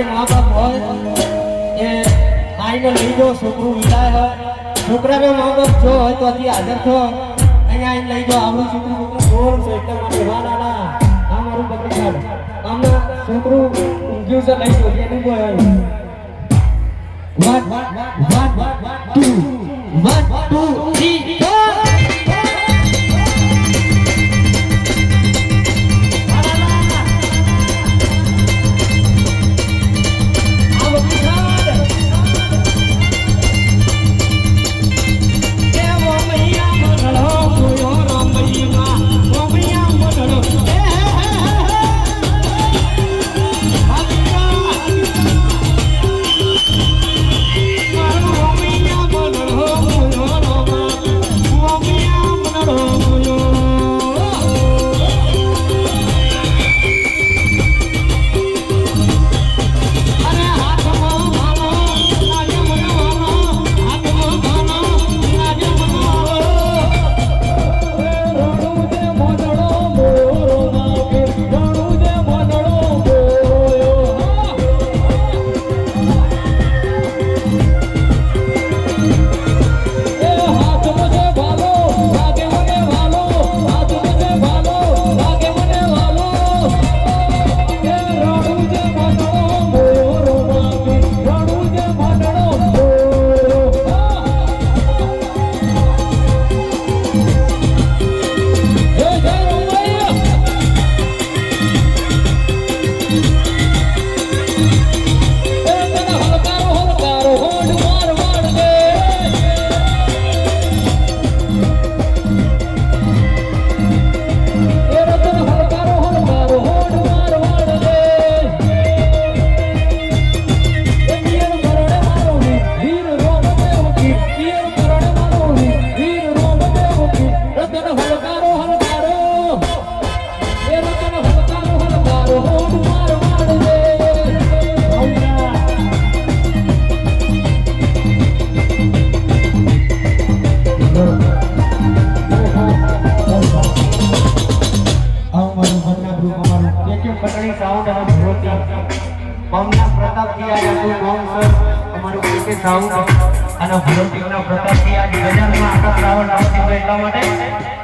મા બાપ હોય એ આઈને લઈ જાઓ છોકરું વિદાય હોય છોકરાનો મા બાપ જો હોય તો હજી હાજર થો અહીંયા આઈને લઈ જાઓ આપણું છોકરું ગોળ છે એટલા માટે ના ના આ મારું પકડી કાઢ આમને છોકરું ઊંઘ્યું છે લઈ જાઓ એનું કોઈ હોય 1 2 3 અને ભૂલોટીઓના પ્રતાપથી આ ગજાનમાં આખા શ્રાવણ આવતી હોય એટલા માટે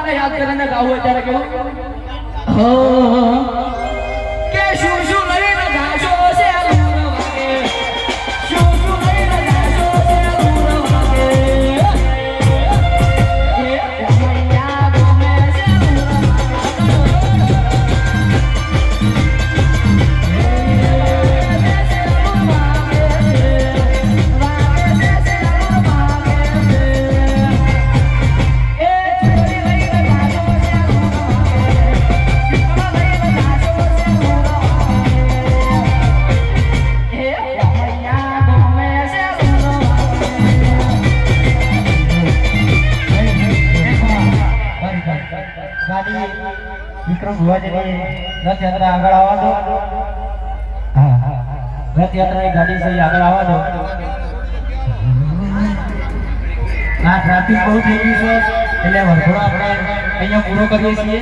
ભગવાનને યાદ કરીને ગાવું અત્યારે કેવું કે શું શું લઈને ગાશો છે દૂર વાગે શું શું લઈને ગાશો છે દૂર વાગે એ મૈયા ગમે છે દૂર ગાડી વિક્રમ ભુવાજીની રથયાત્રા આગળ આવવા દો. હા રથયાત્રાની ગાડી છે આગળ આવવા દો. આ ટ્રાફિક બહુ થઈ ગયું છે એટલે વરઘોડો આપણે અહીંયા પૂરો કરીએ છીએ.